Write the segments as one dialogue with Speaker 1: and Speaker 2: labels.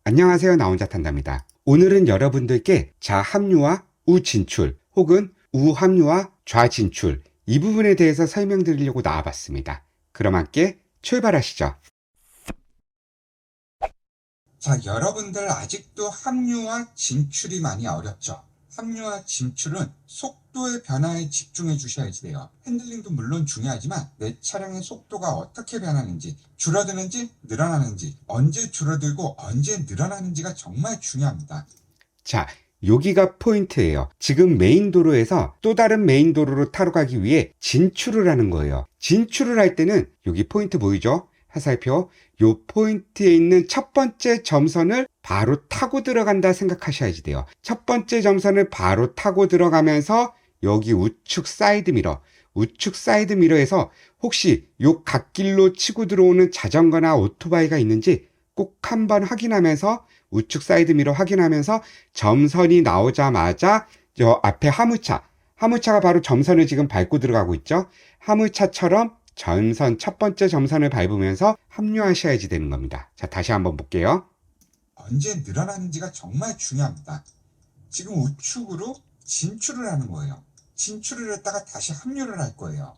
Speaker 1: 안녕하세요. 나 혼자 탄답니다. 오늘은 여러분들께 자합류와 우진출 혹은 우합류와 좌진출 이 부분에 대해서 설명드리려고 나와봤습니다. 그럼 함께 출발하시죠.
Speaker 2: 자, 여러분들 아직도 합류와 진출이 많이 어렵죠? 합류와 진출은 속도의 변화에 집중해 주셔야지 돼요. 핸들링도 물론 중요하지만 내 차량의 속도가 어떻게 변하는지, 줄어드는지 늘어나는지, 언제 줄어들고 언제 늘어나는지가 정말 중요합니다.
Speaker 1: 자, 여기가 포인트예요. 지금 메인 도로에서 또 다른 메인 도로로 타러 가기 위해 진출을 하는 거예요. 진출을 할 때는 여기 포인트 보이죠? 화살표. 요 포인트에 있는 첫 번째 점선을 바로 타고 들어간다 생각하셔야지 돼요. 첫 번째 점선을 바로 타고 들어가면서 여기 우측 사이드 미러에서 혹시 요 갓길로 치고 들어오는 자전거나 오토바이가 있는지 꼭 한번 확인하면서 우측 사이드 미러 확인하면서 점선이 나오자마자 저 앞에 화물차가 바로 점선을 지금 밟고 들어가고 있죠. 화물차처럼 점선, 첫 번째 점선을 밟으면서 합류하셔야지 되는 겁니다. 자, 다시 한번 볼게요.
Speaker 2: 언제 늘어나는지가 정말 중요합니다. 지금 우측으로 진출을 하는 거예요. 진출을 했다가 다시 합류를 할 거예요.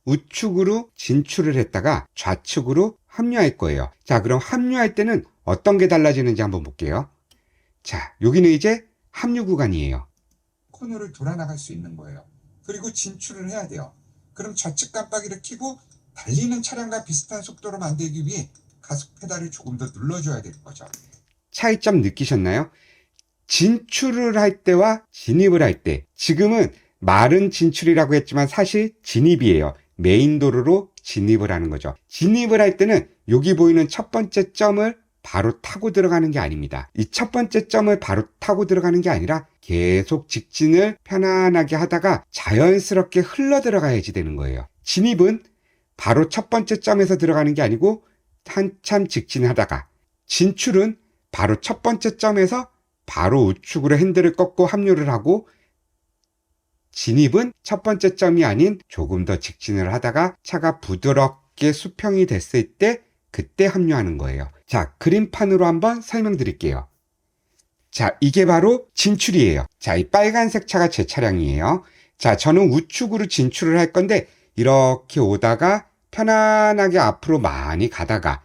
Speaker 1: 우측으로 진출을 했다가 좌측으로 합류할 거예요. 자, 그럼 합류할 때는 어떤 게 달라지는지 한번 볼게요. 자, 여기는 이제 합류 구간이에요.
Speaker 2: 코너를 돌아 나갈 수 있는 거예요. 그리고 진출을 해야 돼요. 그럼 좌측 깜빡이를 켜고 달리는 차량과 비슷한 속도로 만들기 위해 가속 페달을 조금 더 눌러줘야 되는 거죠.
Speaker 1: 차이점 느끼셨나요? 진출을 할 때와 진입을 할 때, 지금은 말은 진출이라고 했지만 사실 진입이에요. 메인 도로로 진입을 하는 거죠. 진입을 할 때는 여기 보이는 첫 번째 점을 바로 타고 들어가는 게 아닙니다. 이 첫 번째 점을 바로 타고 들어가는 게 아니라 계속 직진을 편안하게 하다가 자연스럽게 흘러 들어가야지 되는 거예요. 진입은 바로 첫 번째 점에서 들어가는 게 아니고 한참 직진하다가, 진출은 바로 첫 번째 점에서 바로 우측으로 핸들을 꺾고 합류를 하고, 진입은 첫 번째 점이 아닌 조금 더 직진을 하다가 차가 부드럽게 수평이 됐을 때 그때 합류하는 거예요. 자, 그림판으로 한번 설명드릴게요. 자, 이게 바로 진출이에요. 자, 이 빨간색 차가 제 차량이에요. 자, 저는 우측으로 진출을 할 건데 이렇게 오다가 편안하게 앞으로 많이 가다가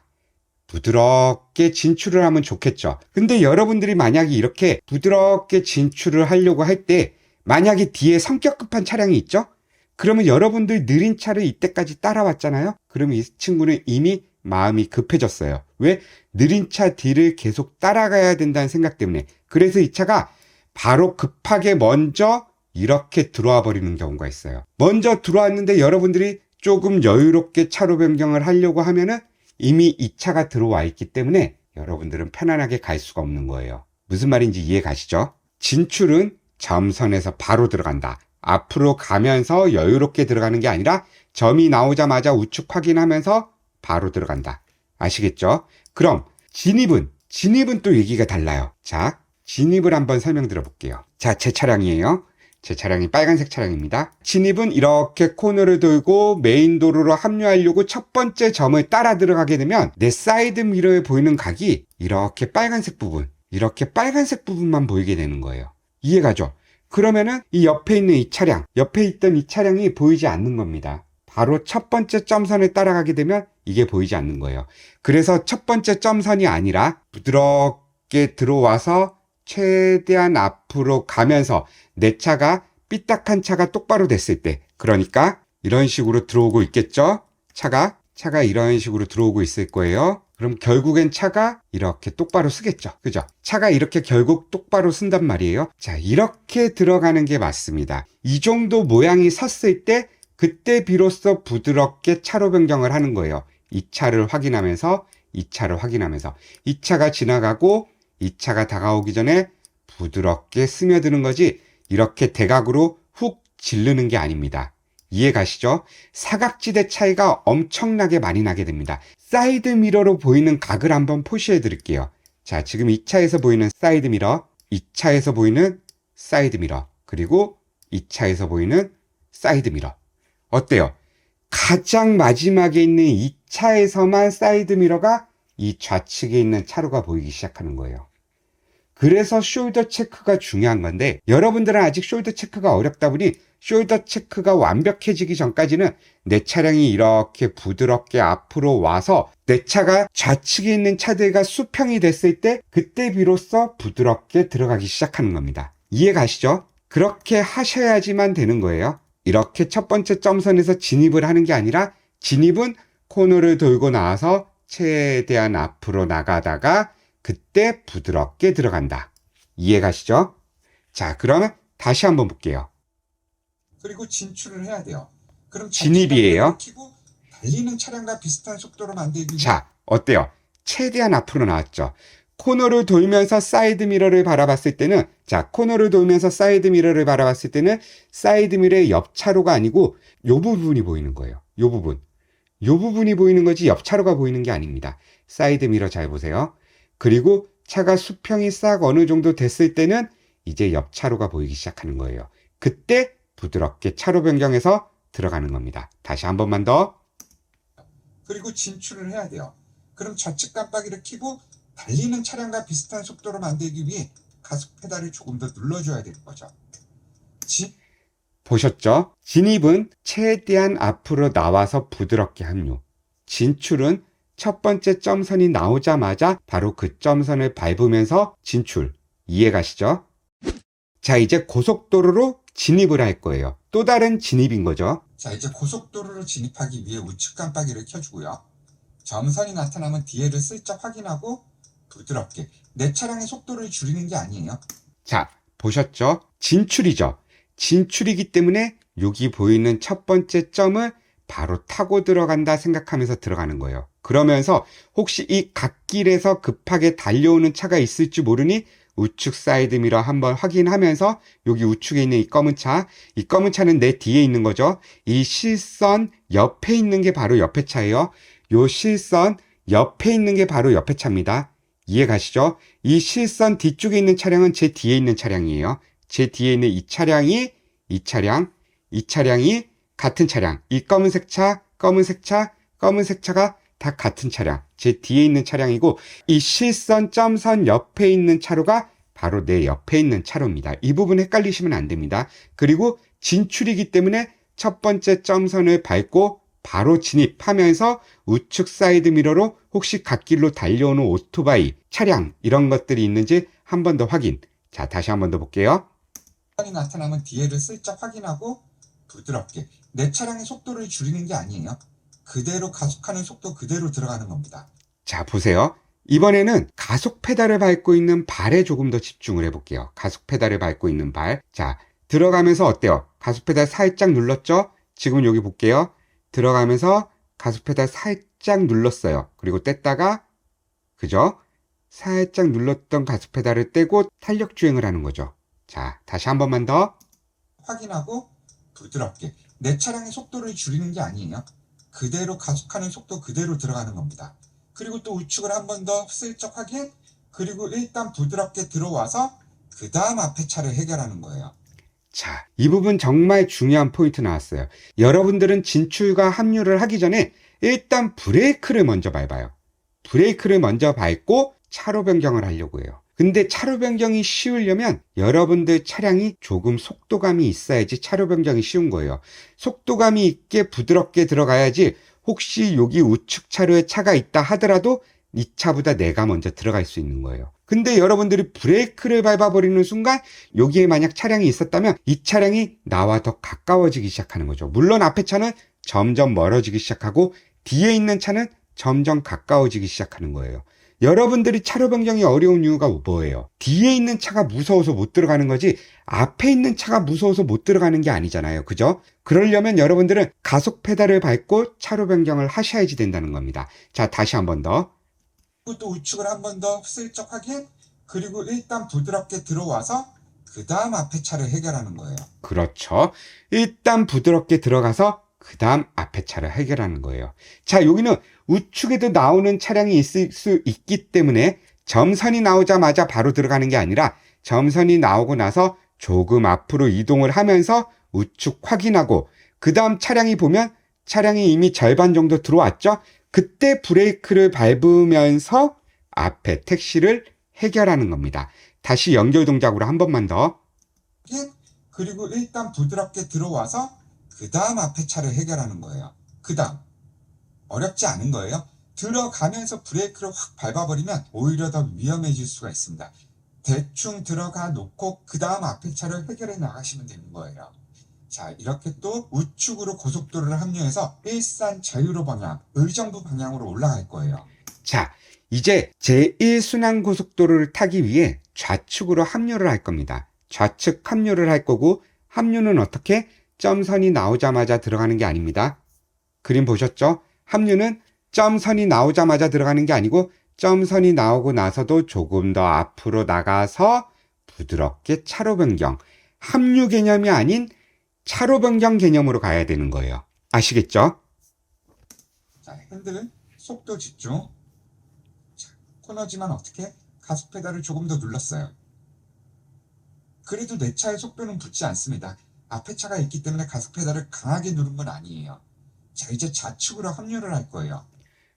Speaker 1: 부드럽게 진출을 하면 좋겠죠. 근데 여러분들이 만약에 이렇게 부드럽게 진출을 하려고 할 때 만약에 뒤에 성격 급한 차량이 있죠? 그러면 여러분들 느린 차를 이때까지 따라왔잖아요? 그러면 이 친구는 이미 마음이 급해졌어요. 왜? 느린 차 뒤를 계속 따라가야 된다는 생각 때문에. 그래서 이 차가 바로 급하게 먼저 이렇게 들어와 버리는 경우가 있어요. 먼저 들어왔는데 여러분들이 조금 여유롭게 차로 변경을 하려고 하면은 이미 이 차가 들어와 있기 때문에 여러분들은 편안하게 갈 수가 없는 거예요. 무슨 말인지 이해 가시죠? 진출은 점선에서 바로 들어간다. 앞으로 가면서 여유롭게 들어가는 게 아니라 점이 나오자마자 우측 확인하면서 바로 들어간다. 아시겠죠? 그럼 진입은 또 얘기가 달라요. 자, 진입을 한번 설명드려 볼게요. 자, 제 차량이에요. 제 차량이 빨간색 차량입니다. 진입은 이렇게 코너를 돌고 메인 도로로 합류하려고 첫 번째 점을 따라 들어가게 되면 내 사이드 미러에 보이는 각이 이렇게 빨간색 부분만 보이게 되는 거예요. 이해가죠? 그러면은 이 옆에 있는 옆에 있던 이 차량이 보이지 않는 겁니다. 바로 첫 번째 점선을 따라가게 되면 이게 보이지 않는 거예요. 그래서 첫 번째 점선이 아니라 부드럽게 들어와서 최대한 앞으로 가면서 내 차가 삐딱한 차가 똑바로 됐을 때, 그러니까 이런 식으로 들어오고 있겠죠? 차가 이런 식으로 들어오고 있을 거예요. 그럼 결국엔 차가 이렇게 똑바로 쓰겠죠. 그죠? 차가 이렇게 결국 똑바로 쓴단 말이에요. 자, 이렇게 들어가는 게 맞습니다. 이 정도 모양이 섰을 때 그때 비로소 부드럽게 차로 변경을 하는 거예요. 이 차를 확인하면서 이 차가 지나가고 이 차가 다가오기 전에 부드럽게 스며드는 거지 이렇게 대각으로 훅 지르는 게 아닙니다. 이해 가시죠? 사각지대 차이가 엄청나게 많이 나게 됩니다. 사이드 미러로 보이는 각을 한번 표시해 드릴게요. 자, 지금 이 차에서 보이는 사이드 미러, 이 차에서 보이는 사이드 미러, 그리고 이 차에서 보이는 사이드 미러. 어때요? 가장 마지막에 있는 이 차에서만 사이드 미러가 이 좌측에 있는 차로가 보이기 시작하는 거예요. 그래서 숄더 체크가 중요한 건데 여러분들은 아직 숄더 체크가 어렵다 보니 숄더 체크가 완벽해지기 전까지는 내 차량이 이렇게 부드럽게 앞으로 와서 내 차가 좌측에 있는 차들과 수평이 됐을 때 그때 비로소 부드럽게 들어가기 시작하는 겁니다. 이해 가시죠? 그렇게 하셔야지만 되는 거예요. 이렇게 첫 번째 점선에서 진입을 하는 게 아니라 진입은 코너를 돌고 나와서 최대한 앞으로 나가다가 그때 부드럽게 들어간다. 이해 가시죠? 자, 그러면 다시 한번 볼게요.
Speaker 2: 그리고 진출을 해야 돼요. 그럼
Speaker 1: 진입이에요.
Speaker 2: 키고 달리는 차량과 비슷한 속도로 만들기 위해
Speaker 1: 자, 어때요? 최대한 앞으로 나왔죠. 코너를 돌면서 사이드 미러를 바라봤을 때는 코너를 돌면서 사이드 미러를 바라봤을 때는 사이드 미러의 옆차로가 아니고 요 부분이 보이는 거예요. 요 부분이 보이는 거지 옆차로가 보이는 게 아닙니다. 사이드 미러 잘 보세요. 그리고 차가 수평이 싹 어느 정도 됐을 때는 이제 옆차로가 보이기 시작하는 거예요. 그때 부드럽게 차로 변경해서 들어가는 겁니다. 다시 한 번만 더.
Speaker 2: 그리고 진출을 해야 돼요. 그럼 좌측 깜빡이를 켜고 달리는 차량과 비슷한 속도로 만들기 위해 가속 페달을 조금 더 눌러줘야 되는 거죠.
Speaker 1: 보셨죠? 진입은 최대한 앞으로 나와서 부드럽게 합류. 진출은 첫 번째 점선이 나오자마자 바로 그 점선을 밟으면서 진출. 이해 가시죠? 자, 이제 고속도로로 진입을 할 거예요. 또 다른 진입인 거죠.
Speaker 2: 자, 이제 고속도로로 진입하기 위해 우측 깜빡이를 켜주고요. 점선이 나타나면 뒤에를 슬쩍 확인하고 부드럽게 내 차량의 속도를 줄이는 게 아니에요.
Speaker 1: 자, 보셨죠? 진출이죠. 진출이기 때문에 여기 보이는 첫 번째 점을 바로 타고 들어간다 생각하면서 들어가는 거예요. 그러면서 혹시 이 갓길에서 급하게 달려오는 차가 있을지 모르니 우측 사이드 미러 한번 확인하면서 여기 우측에 있는 이 검은 차는 내 뒤에 있는 거죠. 이 실선 옆에 있는 게 바로 옆에 차예요. 요 실선 옆에 있는 게 바로 옆에 차입니다. 이해 가시죠? 이 실선 뒤쪽에 있는 차량은 제 뒤에 있는 차량이에요. 제 뒤에 있는 이 차량이 같은 차량. 이 검은색 차가 다 같은 차량. 제 뒤에 있는 차량이고 이 실선 점선 옆에 있는 차로가 바로 내 옆에 있는 차로입니다. 이 부분 헷갈리시면 안 됩니다. 그리고 진출이기 때문에 첫 번째 점선을 밟고 바로 진입하면서 우측 사이드 미러로 혹시 갓길로 달려오는 오토바이, 차량 이런 것들이 있는지 한 번 더 확인. 자, 다시 한 번 더 볼게요.
Speaker 2: 점선이 나타나면 뒤에를 슬쩍 확인하고 부드럽게 내 차량의 속도를 줄이는 게 아니에요. 그대로 가속하는 속도 그대로 들어가는 겁니다.
Speaker 1: 자, 보세요. 이번에는 가속 페달을 밟고 있는 발에 조금 더 집중을 해볼게요. 가속 페달을 밟고 있는 발. 자, 들어가면서 어때요? 가속 페달 살짝 눌렀죠? 지금 여기 볼게요. 들어가면서 가속 페달 살짝 눌렀어요. 그리고 뗐다가, 그죠? 살짝 눌렀던 가속 페달을 떼고 탄력 주행을 하는 거죠. 자, 다시 한 번만 더.
Speaker 2: 확인하고 부드럽게 내 차량의 속도를 줄이는 게 아니에요. 그대로 가속하는 속도 그대로 들어가는 겁니다. 그리고 또 우측을 한 번 더 슬쩍 확인, 그리고 일단 부드럽게 들어와서 그 다음 앞에 차를 해결하는 거예요.
Speaker 1: 자, 이 부분 정말 중요한 포인트 나왔어요. 여러분들은 진출과 합류를 하기 전에 일단 브레이크를 먼저 밟아요. 브레이크를 먼저 밟고 차로 변경을 하려고 해요. 근데 차로 변경이 쉬우려면 여러분들 차량이 조금 속도감이 있어야지 차로 변경이 쉬운 거예요. 속도감이 있게 부드럽게 들어가야지 혹시 여기 우측 차로에 차가 있다 하더라도 이 차보다 내가 먼저 들어갈 수 있는 거예요. 근데 여러분들이 브레이크를 밟아버리는 순간 여기에 만약 차량이 있었다면 이 차량이 나와 더 가까워지기 시작하는 거죠. 물론 앞에 차는 점점 멀어지기 시작하고 뒤에 있는 차는 점점 가까워지기 시작하는 거예요. 여러분들이 차로 변경이 어려운 이유가 뭐예요? 뒤에 있는 차가 무서워서 못 들어가는 거지 앞에 있는 차가 무서워서 못 들어가는 게 아니잖아요. 그죠? 그러려면 여러분들은 가속 페달을 밟고 차로 변경을 하셔야지 된다는 겁니다. 자, 다시 한 번 더.
Speaker 2: 또 우측을 한 번 더 슬쩍 확인, 그리고 일단 부드럽게 들어와서 그 다음 앞에 차를 해결하는 거예요.
Speaker 1: 그렇죠. 일단 부드럽게 들어가서 그 다음 앞에 차를 해결하는 거예요. 자, 여기는 우측에도 나오는 차량이 있을 수 있기 때문에 점선이 나오자마자 바로 들어가는 게 아니라 점선이 나오고 나서 조금 앞으로 이동을 하면서 우측 확인하고 그 다음 차량이 보면 차량이 이미 절반 정도 들어왔죠? 그때 브레이크를 밟으면서 앞에 택시를 해결하는 겁니다. 다시 연결 동작으로 한 번만 더.
Speaker 2: 그리고 일단 부드럽게 들어와서 그 다음 앞에 차를 해결하는 거예요. 그 다음 어렵지 않은 거예요. 들어가면서 브레이크를 확 밟아버리면 오히려 더 위험해질 수가 있습니다. 대충 들어가 놓고 그 다음 앞에 차를 해결해 나가시면 되는 거예요. 자, 이렇게 또 우측으로 고속도로를 합류해서 일산 자유로 방향, 의정부 방향으로 올라갈 거예요.
Speaker 1: 자, 이제 제1순환 고속도로를 타기 위해 좌측으로 합류를 할 겁니다. 좌측 합류를 할 거고, 합류는 어떻게? 점선이 나오자마자 들어가는 게 아닙니다. 그림 보셨죠? 합류는 점선이 나오자마자 들어가는 게 아니고 점선이 나오고 나서도 조금 더 앞으로 나가서 부드럽게 차로 변경, 합류 개념이 아닌 차로 변경 개념으로 가야 되는 거예요. 아시겠죠?
Speaker 2: 자, 핸들 속도 집중. 자, 코너지만 어떻게? 가속 페달을 조금 더 눌렀어요. 그래도 내 차의 속도는 붙지 않습니다. 앞에 차가 있기 때문에 가속 페달을 강하게 누른 건 아니에요. 자, 이제 좌측으로 합류를 할 거예요.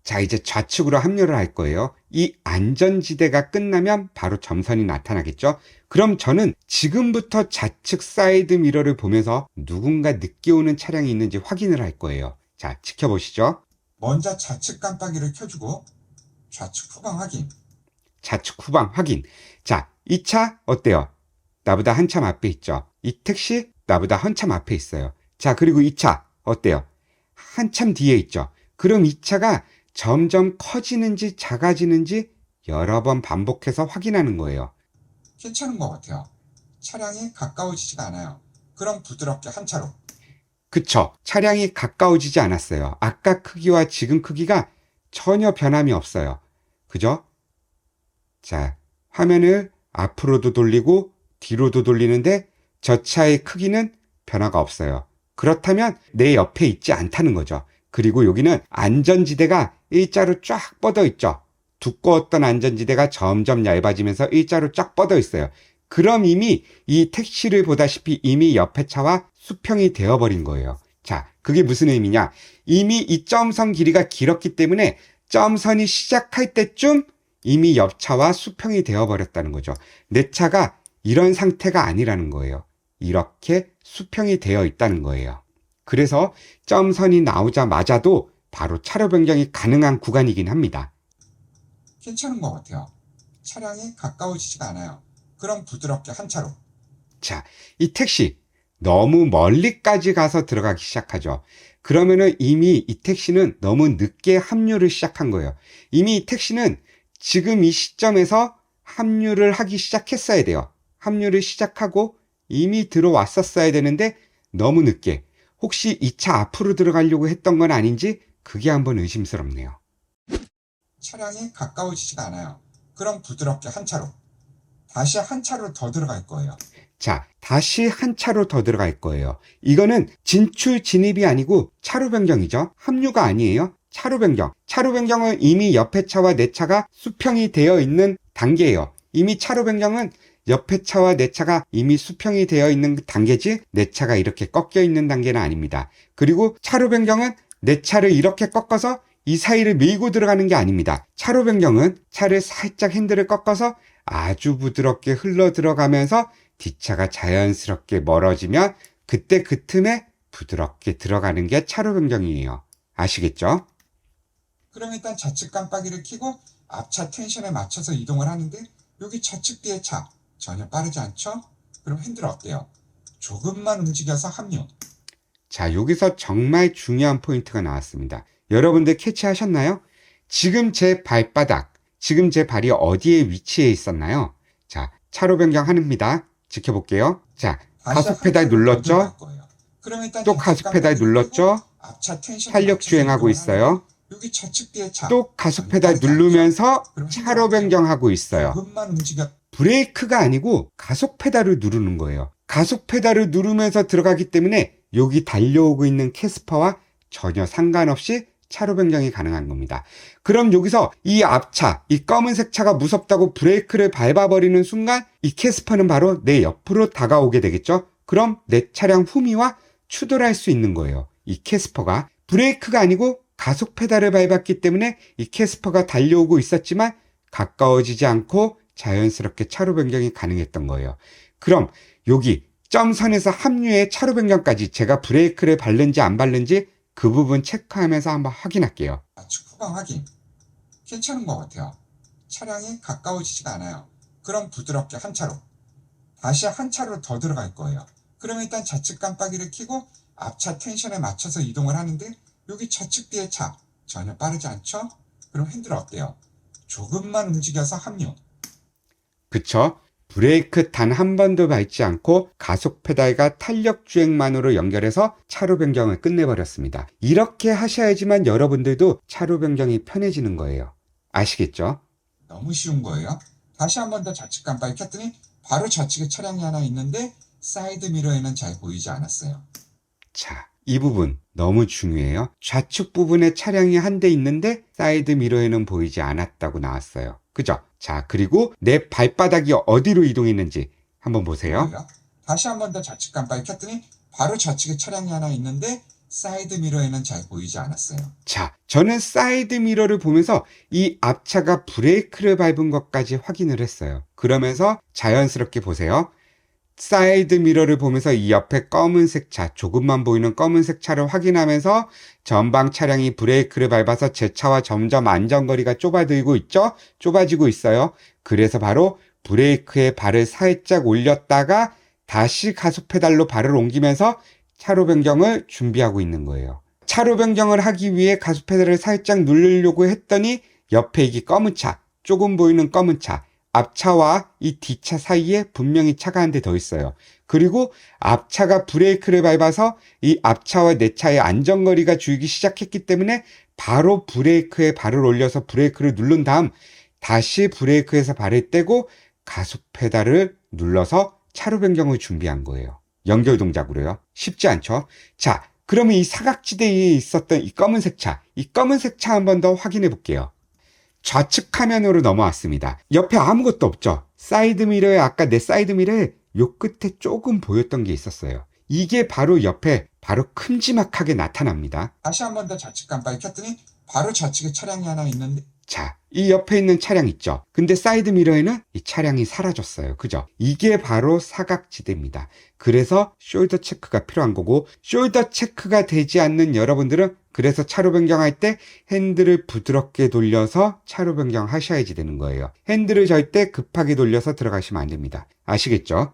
Speaker 1: 자, 이제 좌측으로 합류를 할 거예요. 이 안전지대가 끝나면 바로 점선이 나타나겠죠? 그럼 저는 지금부터 좌측 사이드 미러를 보면서 누군가 늦게 오는 차량이 있는지 확인을 할 거예요. 자, 지켜보시죠.
Speaker 2: 먼저 좌측 깜빡이를 켜주고 좌측 후방 확인.
Speaker 1: 좌측 후방 확인. 자, 이 차 어때요? 나보다 한참 앞에 있죠? 이 택시 나보다 한참 앞에 있어요. 자, 그리고 이 차 어때요? 한참 뒤에 있죠? 그럼 이 차가 점점 커지는지 작아지는지 여러 번 반복해서 확인하는 거예요.
Speaker 2: 괜찮은 것 같아요. 차량이 가까워지지가 않아요. 그럼 부드럽게 한 차로.
Speaker 1: 그쵸? 차량이 가까워지지 않았어요. 아까 크기와 지금 크기가 전혀 변함이 없어요. 그죠? 자, 화면을 앞으로도 돌리고 뒤로도 돌리는데 저 차의 크기는 변화가 없어요. 그렇다면 내 옆에 있지 않다는 거죠. 그리고 여기는 안전지대가 일자로 쫙 뻗어 있죠. 두꺼웠던 안전지대가 점점 얇아지면서 일자로 쫙 뻗어 있어요. 그럼 이미 이 택시를 보다시피 이미 옆에 차와 수평이 되어버린 거예요. 자, 그게 무슨 의미냐? 이미 이 점선 길이가 길었기 때문에 점선이 시작할 때쯤 이미 옆차와 수평이 되어버렸다는 거죠. 내 차가 이런 상태가 아니라는 거예요. 이렇게 수평이 되어 있다는 거예요. 그래서 점선이 나오자마자도 바로 차로 변경이 가능한 구간이긴 합니다.
Speaker 2: 괜찮은 것 같아요. 차량이 가까워지지가 않아요. 그럼 부드럽게 한 차로.
Speaker 1: 자, 이 택시 너무 멀리까지 가서 들어가기 시작하죠. 그러면은 이미 이 택시는 너무 늦게 합류를 시작한 거예요. 이미 이 택시는 지금 이 시점에서 합류를 하기 시작했어야 돼요. 합류를 시작하고 이미 들어왔었어야 되는데 너무 늦게. 혹시 이 차 앞으로 들어가려고 했던 건 아닌지 그게 한번 의심스럽네요.
Speaker 2: 차량이 가까워지지가 않아요. 그럼 부드럽게 한 차로. 다시 한 차로 더 들어갈 거예요.
Speaker 1: 자, 다시 한 차로 더 들어갈 거예요. 이거는 진출 진입이 아니고 차로 변경이죠. 합류가 아니에요. 차로 변경. 차로 변경은 이미 옆에 차와 내 차가 수평이 되어 있는 단계예요. 이미 차로 변경은 옆에 차와 내 차가 이미 수평이 되어 있는 단계지 내 차가 이렇게 꺾여 있는 단계는 아닙니다. 그리고 차로 변경은 내 차를 이렇게 꺾어서 이 사이를 밀고 들어가는 게 아닙니다. 차로 변경은 차를 살짝 핸들을 꺾어서 아주 부드럽게 흘러 들어가면서 뒷차가 자연스럽게 멀어지면 그때 그 틈에 부드럽게 들어가는 게 차로 변경이에요. 아시겠죠?
Speaker 2: 그럼 일단 좌측 깜빡이를 켜고 앞차 텐션에 맞춰서 이동을 하는데 여기 좌측 뒤에 차 전혀 빠르지 않죠? 그럼 핸들 어때요? 조금만 움직여서 합류.
Speaker 1: 자, 여기서 정말 중요한 포인트가 나왔습니다. 여러분들 캐치하셨나요? 지금 제 발바닥, 지금 제 발이 어디에 위치해 있었나요? 자, 차로 변경합니다. 지켜볼게요. 자, 가속 페달 눌렀죠? 또 가속 페달 눌렀죠? 탄력 주행하고 있어요.
Speaker 2: 여기 좌측 뒤에 차.
Speaker 1: 또 가속 페달 누르면서 차로 변경하고 있어요.
Speaker 2: 조금만 움직여.
Speaker 1: 브레이크가 아니고 가속 페달을 누르는 거예요. 가속 페달을 누르면서 들어가기 때문에 여기 달려오고 있는 캐스퍼와 전혀 상관없이 차로 변경이 가능한 겁니다. 그럼 여기서 이 앞차, 이 검은색 차가 무섭다고 브레이크를 밟아버리는 순간 이 캐스퍼는 바로 내 옆으로 다가오게 되겠죠? 그럼 내 차량 후미와 추돌할 수 있는 거예요. 이 캐스퍼가 브레이크가 아니고 가속 페달을 밟았기 때문에 이 캐스퍼가 달려오고 있었지만 가까워지지 않고 자연스럽게 차로 변경이 가능했던 거예요. 그럼 여기 점선에서 합류의 차로 변경까지 제가 브레이크를 밟는지 안 밟는지 그 부분 체크하면서 한번 확인할게요.
Speaker 2: 좌측 후방 확인. 괜찮은 것 같아요. 차량이 가까워지지가 않아요. 그럼 부드럽게 한 차로. 다시 한 차로 더 들어갈 거예요. 그럼 일단 좌측 깜빡이를 켜고 앞차 텐션에 맞춰서 이동을 하는데 여기 좌측 뒤에 차 전혀 빠르지 않죠? 그럼 핸들 어때요? 조금만 움직여서 합류.
Speaker 1: 그쵸? 브레이크 단 한 번도 밟지 않고 가속 페달과 탄력 주행만으로 연결해서 차로 변경을 끝내버렸습니다. 이렇게 하셔야지만 여러분들도 차로 변경이 편해지는 거예요. 아시겠죠?
Speaker 2: 너무 쉬운 거예요. 다시 한 번 더 좌측 깜빡이 켰더니 바로 좌측에 차량이 하나 있는데 사이드 미러에는 잘 보이지 않았어요.
Speaker 1: 자, 이 부분 너무 중요해요. 좌측 부분에 차량이 한 대 있는데 사이드 미러에는 보이지 않았다고 나왔어요. 그죠? 자, 그리고 내 발바닥이 어디로 이동했는지 한번 보세요.
Speaker 2: 보여요? 다시 한 번 더 좌측 깜빡이 켰더니 바로 좌측에 차량이 하나 있는데 사이드 미러에는 잘 보이지 않았어요.
Speaker 1: 자, 저는 사이드 미러를 보면서 이 앞차가 브레이크를 밟은 것까지 확인을 했어요. 그러면서 자연스럽게 보세요. 사이드 미러를 보면서 이 옆에 검은색 차, 조금만 보이는 검은색 차를 확인하면서 전방 차량이 브레이크를 밟아서 제 차와 점점 안전거리가 좁아들고 있죠? 좁아지고 있어요. 그래서 바로 브레이크에 발을 살짝 올렸다가 다시 가속 페달로 발을 옮기면서 차로 변경을 준비하고 있는 거예요. 차로 변경을 하기 위해 가속 페달을 살짝 누르려고 했더니 옆에 이 검은 차, 조금 보이는 검은 차, 앞차와 이 뒷차 사이에 분명히 차가 한 대 더 있어요. 그리고 앞차가 브레이크를 밟아서 이 앞차와 내 차의 안전거리가 줄기 시작했기 때문에 바로 브레이크에 발을 올려서 브레이크를 누른 다음 다시 브레이크에서 발을 떼고 가속 페달을 눌러서 차로 변경을 준비한 거예요. 연결 동작으로요. 쉽지 않죠? 자, 그러면 이 사각지대에 있었던 이 검은색 차, 이 검은색 차 한 번 더 확인해 볼게요. 좌측 화면으로 넘어왔습니다. 옆에 아무것도 없죠? 사이드 미러에 아까 내 사이드 미러에 요 끝에 조금 보였던 게 있었어요. 이게 바로 옆에 바로 큼지막하게 나타납니다.
Speaker 2: 다시 한 번 더 좌측 깜빡이 켰더니 바로 좌측에 차량이 하나 있는데
Speaker 1: 자, 이 옆에 있는 차량 있죠? 근데 사이드 미러에는 이 차량이 사라졌어요. 그죠? 이게 바로 사각지대입니다. 그래서 숄더 체크가 필요한 거고, 숄더 체크가 되지 않는 여러분들은 그래서 차로 변경할 때 핸들을 부드럽게 돌려서 차로 변경하셔야지 되는 거예요. 핸들을 절대 급하게 돌려서 들어가시면 안 됩니다. 아시겠죠?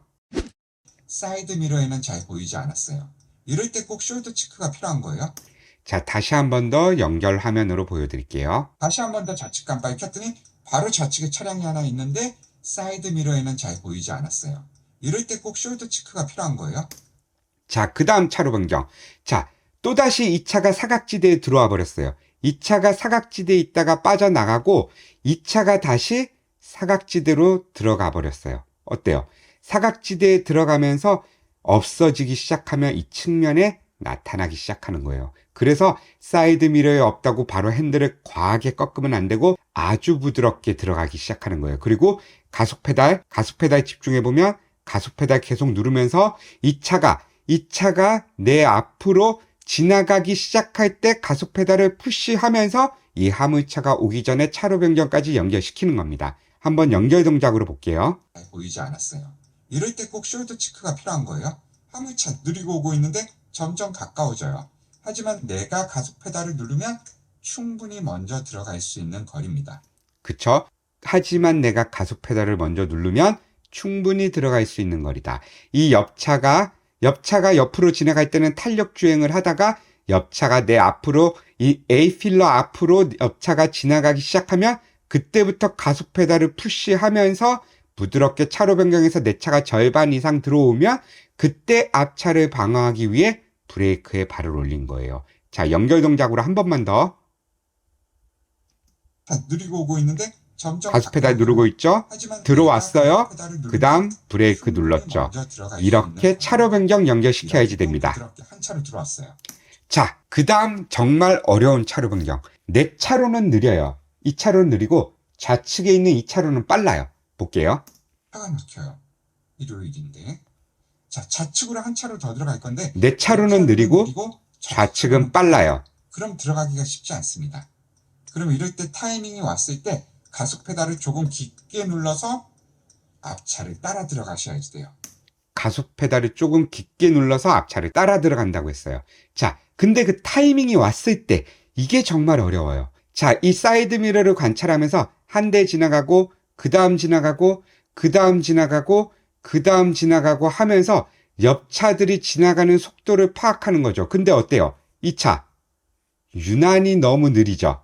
Speaker 2: 사이드 미러에는 잘 보이지 않았어요. 이럴 때 꼭 숄더 체크가 필요한 거예요.
Speaker 1: 자, 다시 한 번 더 연결 화면으로 보여드릴게요.
Speaker 2: 다시 한 번 더 좌측 깜빡이 켰더니 바로 좌측에 차량이 하나 있는데 사이드 미러에는 잘 보이지 않았어요. 이럴 때 꼭 숄더 체크가 필요한 거예요.
Speaker 1: 자, 그 다음 차로 변경. 자, 또다시 이 차가 사각지대에 들어와 버렸어요. 이 차가 사각지대에 있다가 빠져나가고 이 차가 다시 사각지대로 들어가 버렸어요. 어때요? 사각지대에 들어가면서 없어지기 시작하면 이 측면에 나타나기 시작하는 거예요. 그래서 사이드 미러에 없다고 바로 핸들을 과하게 꺾으면 안 되고 아주 부드럽게 들어가기 시작하는 거예요. 그리고 가속 페달 집중해 보면 가속 페달 계속 누르면서 이 차가 내 앞으로 지나가기 시작할 때 가속 페달을 푸시하면서 이 화물차가 오기 전에 차로 변경까지 연결시키는 겁니다. 한번 연결 동작으로 볼게요.
Speaker 2: 잘 보이지 않았어요. 이럴 때 꼭 숄더 체크가 필요한 거예요. 화물차 느리고 오고 있는데 점점 가까워져요. 하지만 내가 가속 페달을 누르면 충분히 먼저 들어갈 수 있는 거리입니다.
Speaker 1: 그쵸? 하지만 내가 가속 페달을 먼저 누르면 충분히 들어갈 수 있는 거리다. 이 옆차가 옆으로 지나갈 때는 탄력 주행을 하다가 옆차가 내 앞으로 이 A필러 앞으로 옆차가 지나가기 시작하면 그때부터 가속 페달을 푸시하면서 부드럽게 차로 변경해서 내 차가 절반 이상 들어오면 그때 앞차를 방어하기 위해 브레이크에 발을 올린 거예요. 자, 연결 동작으로 한 번만 더.
Speaker 2: 느리고 오고 있는데 점점
Speaker 1: 가속 페달 누르고 있죠? 들어왔어요. 그 다음 브레이크 눌렀죠. 이렇게 차로 변경 연결시켜야지 됩니다.
Speaker 2: 한 차로 들어왔어요.
Speaker 1: 자, 그 다음 정말 어려운 차로 변경. 내 차로는 느려요. 이 차로는 느리고 좌측에 있는 이 차로는 빨라요. 볼게요.
Speaker 2: 차가 막혀요. 일요일인데. 자, 좌측으로 한 차로 더 들어갈 건데
Speaker 1: 내 차로는 느리고 좌측은 빨라요.
Speaker 2: 그럼 들어가기가 쉽지 않습니다. 그럼 이럴 때 타이밍이 왔을 때 가속 페달을 조금 깊게 눌러서 앞차를 따라 들어가셔야 돼요.
Speaker 1: 가속 페달을 조금 깊게 눌러서 앞차를 따라 들어간다고 했어요. 자, 근데 그 타이밍이 왔을 때 이게 정말 어려워요. 자, 이 사이드 미러를 관찰하면서 한 대 지나가고 그 다음 지나가고 그 다음 지나가고 그 다음 지나가고 하면서 옆 차들이 지나가는 속도를 파악하는 거죠. 근데 어때요? 이 차 유난히 너무 느리죠.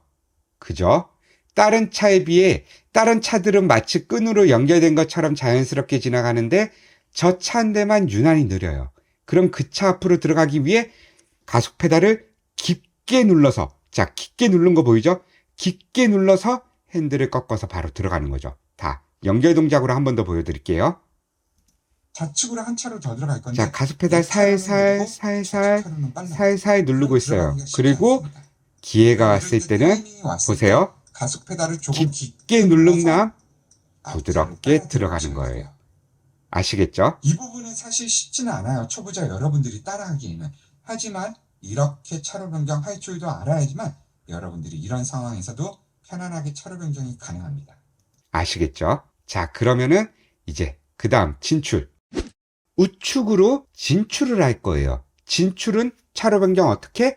Speaker 1: 그죠? 다른 차에 비해 다른 차들은 마치 끈으로 연결된 것처럼 자연스럽게 지나가는데 저 차 한 대만 유난히 느려요. 그럼 그 차 앞으로 들어가기 위해 가속 페달을 깊게 눌러서, 자, 깊게 누른 거 보이죠? 깊게 눌러서 핸들을 꺾어서 바로 들어가는 거죠. 다 연결 동작으로 한 번 더 보여드릴게요.
Speaker 2: 좌측으로 한 차로 더 들어갈 건데
Speaker 1: 자, 가속 페달 살살 살살 누르고 있어요. 그리고 기회가 왔을 때는 보세요.
Speaker 2: 가속 페달을 조금
Speaker 1: 깊게 누른 다음 부드럽게 들어가는 거예요. 아시겠죠?
Speaker 2: 이 부분은 사실 쉽지는 않아요. 초보자 여러분들이 따라하기에는. 하지만 이렇게 차로 변경 할 줄도 알아야지만 여러분들이 이런 상황에서도 편안하게 차로 변경이 가능합니다.
Speaker 1: 아시겠죠? 자, 그러면은 이제 그 다음 진출. 우측으로 진출을 할 거예요. 진출은 차로 변경 어떻게?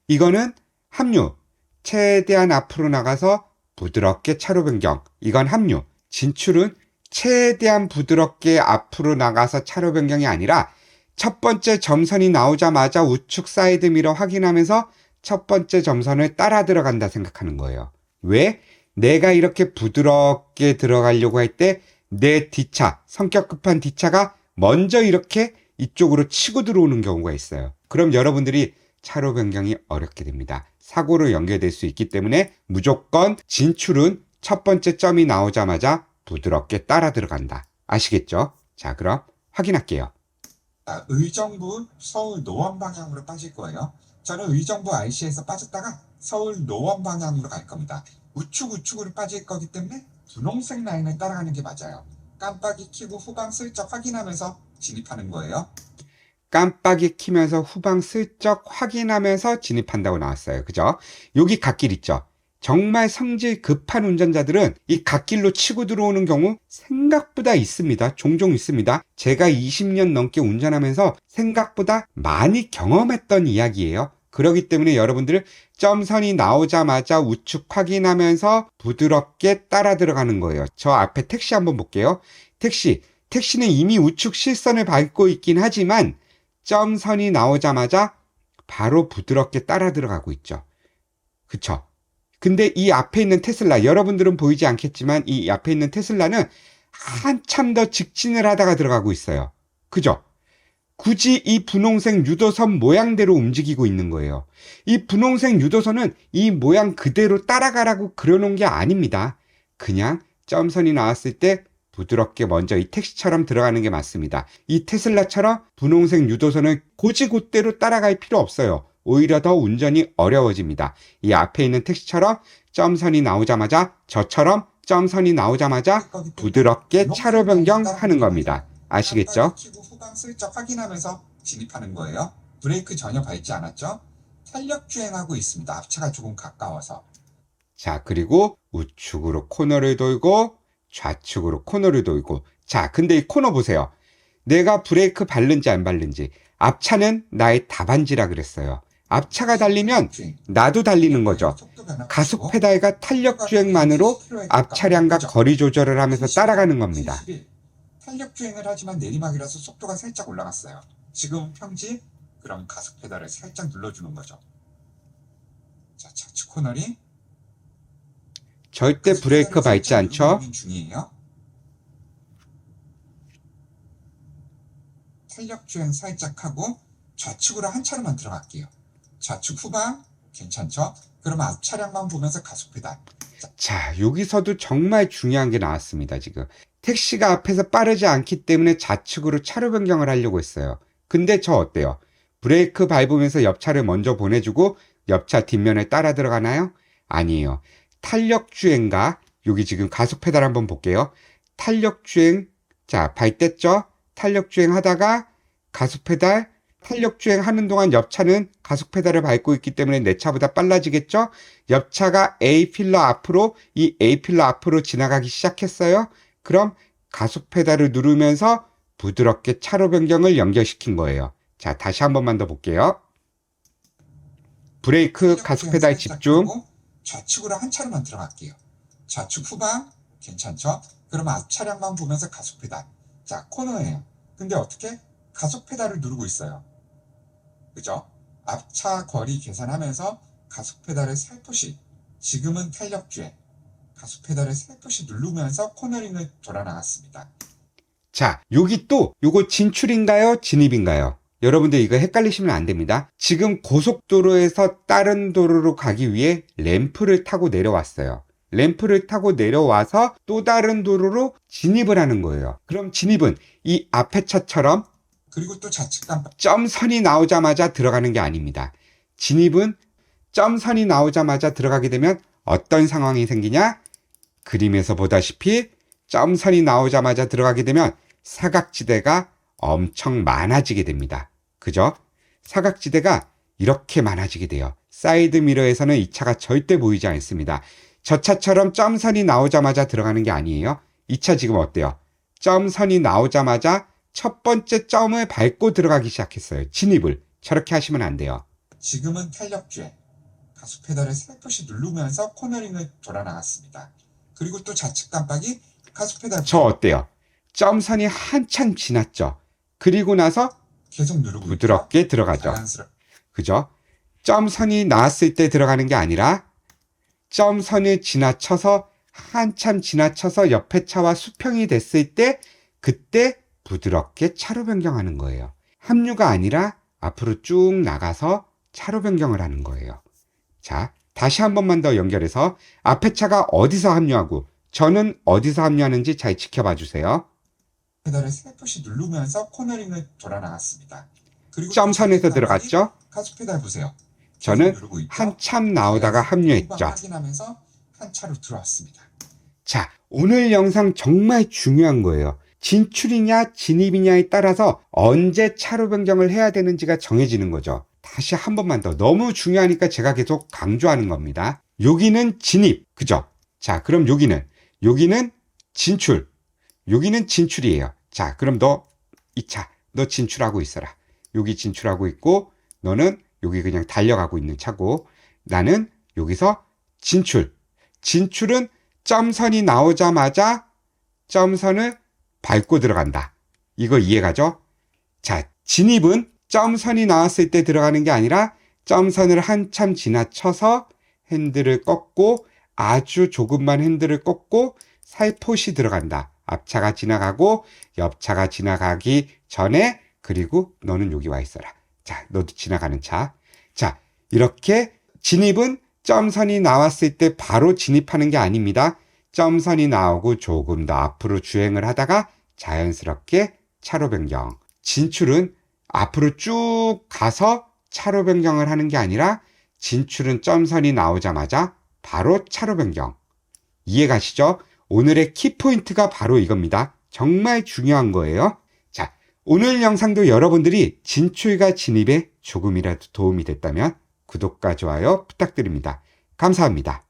Speaker 1: 이거는 합류. 최대한 앞으로 나가서 부드럽게 차로 변경. 이건 합류. 진출은 최대한 부드럽게 앞으로 나가서 차로 변경이 아니라 첫 번째 점선이 나오자마자 우측 사이드 미러 확인하면서 첫 번째 점선을 따라 들어간다 생각하는 거예요. 왜? 내가 이렇게 부드럽게 들어가려고 할 때 내 뒷차, 성격 급한 뒷차가 먼저 이렇게 이쪽으로 치고 들어오는 경우가 있어요. 그럼 여러분들이 차로 변경이 어렵게 됩니다. 사고로 연결될 수 있기 때문에 무조건 진출은 첫 번째 점이 나오자마자 부드럽게 따라 들어간다. 아시겠죠? 자, 그럼 확인할게요.
Speaker 2: 의정부 서울 노원 방향으로 빠질 거예요. 저는 의정부 IC에서 빠졌다가 서울 노원 방향으로 갈 겁니다. 우측으로 빠질 거기 때문에 분홍색 라인을 따라가는 게 맞아요. 깜빡이 켜고 후방 슬쩍 확인하면서 진입하는 거예요.
Speaker 1: 깜빡이 키면서 후방 슬쩍 확인하면서 진입한다고 나왔어요. 그죠? 여기 갓길 있죠? 정말 성질 급한 운전자들은 이 갓길로 치고 들어오는 경우 생각보다 있습니다. 종종 있습니다. 제가 20년 넘게 운전하면서 생각보다 많이 경험했던 이야기예요. 그렇기 때문에 여러분들은 점선이 나오자마자 우측 확인하면서 부드럽게 따라 들어가는 거예요. 저 앞에 택시 한번 볼게요. 택시는 이미 우측 실선을 밟고 있긴 하지만 점선이 나오자마자 바로 부드럽게 따라 들어가고 있죠. 그쵸? 근데 이 앞에 있는 테슬라, 여러분들은 보이지 않겠지만 이 앞에 있는 테슬라는 한참 더 직진을 하다가 들어가고 있어요. 그죠? 굳이 이 분홍색 유도선 모양대로 움직이고 있는 거예요. 이 분홍색 유도선은 이 모양 그대로 따라가라고 그려놓은 게 아닙니다. 그냥 점선이 나왔을 때 부드럽게 먼저 이 택시처럼 들어가는 게 맞습니다. 이 테슬라처럼 분홍색 유도선을 고지곧대로 따라갈 필요 없어요. 오히려 더 운전이 어려워집니다. 이 앞에 있는 택시처럼 점선이 나오자마자 저처럼 점선이 나오자마자 부드럽게 차로 변경하는 겁니다. 아시겠죠?
Speaker 2: 후방 슬쩍 확인하면서 진입하는 거예요. 브레이크 전혀 밟지 않았죠? 탄력 주행하고 있습니다. 앞차가 조금 가까워서.
Speaker 1: 자, 그리고 우측으로 코너를 돌고 좌측으로 코너를 돌고. 자, 근데 이 코너 보세요. 내가 브레이크 밟는지 안 밟는지. 앞차는 나의 답안지라 그랬어요. 앞차가 달리면 나도 달리는 거죠. 가속 페달과 탄력 주행만으로 앞 차량과 거리 조절을 하면서 따라가는 겁니다.
Speaker 2: 탄력 주행을 하지만 내리막이라서 속도가 살짝 올라갔어요. 지금 평지, 그럼 가속 페달을 살짝 눌러주는 거죠. 자, 좌측 코너링.
Speaker 1: 절대 브레이크 밟지 않죠?
Speaker 2: 중이에요. 탄력 주행 살짝 하고 좌측으로 한 차로만 들어갈게요. 좌측 후방 괜찮죠? 그럼 앞 차량만 보면서 가속 페달.
Speaker 1: 자, 여기서도 정말 중요한 게 나왔습니다. 지금 택시가 앞에서 빠르지 않기 때문에 좌측으로 차로 변경을 하려고 했어요. 근데 저 어때요? 브레이크 밟으면서 옆차를 먼저 보내주고 옆차 뒷면에 따라 들어가나요? 아니에요. 탄력 주행과 여기 지금 가속 페달 한번 볼게요. 탄력 주행, 자, 발 뗐죠? 탄력 주행 하다가 가속 페달 탄력주행 하는 동안 옆차는 가속 페달을 밟고 있기 때문에 내 차보다 빨라지겠죠? 옆차가 A필러 앞으로, 이 A필러 앞으로 지나가기 시작했어요. 그럼 가속 페달을 누르면서 부드럽게 차로 변경을 연결시킨 거예요. 자, 다시 한 번만 더 볼게요. 브레이크, 가속 페달 집중.
Speaker 2: 좌측으로 한 차로만 들어갈게요. 좌측 후방 괜찮죠? 그럼 앞 차량만 보면서 가속 페달. 자, 코너예요. 근데 어떻게? 가속 페달을 누르고 있어요. 그죠? 앞차 거리 계산하면서 가속 페달을 살포시, 지금은 탄력주행, 가속 페달을 살포시 누르면서 코너링을 돌아 나갔습니다.
Speaker 1: 자, 여기 또 요거 진출인가요? 진입인가요? 여러분들 이거 헷갈리시면 안 됩니다. 지금 고속도로에서 다른 도로로 가기 위해 램프를 타고 내려왔어요. 램프를 타고 내려와서 또 다른 도로로 진입을 하는 거예요. 그럼 진입은 이 앞에 차처럼
Speaker 2: 그리고 또 좌측 깜빡
Speaker 1: 점선이 나오자마자 들어가는 게 아닙니다. 진입은 점선이 나오자마자 들어가게 되면 어떤 상황이 생기냐? 그림에서 보다시피 점선이 나오자마자 들어가게 되면 사각지대가 엄청 많아지게 됩니다. 그죠? 사각지대가 이렇게 많아지게 돼요. 사이드 미러에서는 이 차가 절대 보이지 않습니다. 저 차처럼 점선이 나오자마자 들어가는 게 아니에요. 이 차 지금 어때요? 점선이 나오자마자 첫 번째 점을 밟고 들어가기 시작했어요. 진입을. 저렇게 하시면 안 돼요.
Speaker 2: 지금은 탄력주행, 가속 페달을 살포시 누르면서 코너링을 돌아 나갔습니다. 그리고 또 좌측 깜빡이 가속 페달
Speaker 1: 저 어때요? 점선이 한참 지났죠? 그리고 나서
Speaker 2: 계속 누르고
Speaker 1: 부드럽게
Speaker 2: 있죠?
Speaker 1: 들어가죠.
Speaker 2: 자연스럽게.
Speaker 1: 그죠? 점선이 나왔을 때 들어가는 게 아니라 점선을 지나쳐서 한참 지나쳐서 옆에 차와 수평이 됐을 때 그때 부드럽게 차로 변경하는 거예요. 합류가 아니라 앞으로 쭉 나가서 차로 변경을 하는 거예요. 자, 다시 한 번만 더 연결해서 앞에 차가 어디서 합류하고 저는 어디서 합류하는지 잘 지켜봐 주세요.
Speaker 2: 페달을 살포시 누르면서 코너링을 돌아 나갔습니다. 그리고
Speaker 1: 점선에서
Speaker 2: 좌측 깜빡이
Speaker 1: 들어갔죠?
Speaker 2: 가속 페달 보세요.
Speaker 1: 저는
Speaker 2: 누르고 있죠?
Speaker 1: 한참 나오다가 합류했죠.
Speaker 2: 후방 확인하면서 한 차로 들어왔습니다.
Speaker 1: 자, 오늘 영상 정말 중요한 거예요. 진출이냐 진입이냐에 따라서 언제 차로 변경을 해야 되는지가 정해지는 거죠. 다시 한 번만 더. 너무 중요하니까 제가 계속 강조하는 겁니다. 여기는 진입. 그죠? 자, 그럼 여기는 진출. 여기는 진출이에요. 자, 그럼 너 진출하고 있어라. 여기 진출하고 있고 너는 여기 그냥 달려가고 있는 차고 나는 여기서 진출. 진출은 점선이 나오자마자 점선을 밟고 들어간다. 이거 이해가죠? 자, 진입은 점선이 나왔을 때 들어가는 게 아니라 점선을 한참 지나쳐서 핸들을 꺾고 아주 조금만 핸들을 꺾고 살포시 들어간다. 앞차가 지나가고 옆차가 지나가기 전에 그리고 너는 여기 와 있어라. 자, 너도 지나가는 차. 자, 이렇게 진입은 점선이 나왔을 때 바로 진입하는 게 아닙니다. 점선이 나오고 조금 더 앞으로 주행을 하다가 자연스럽게 차로 변경. 진출은 앞으로 쭉 가서 차로 변경을 하는 게 아니라 진출은 점선이 나오자마자 바로 차로 변경. 이해가시죠? 오늘의 키포인트가 바로 이겁니다. 정말 중요한 거예요. 자, 오늘 영상도 여러분들이 진출과 진입에 조금이라도 도움이 됐다면 구독과 좋아요 부탁드립니다. 감사합니다.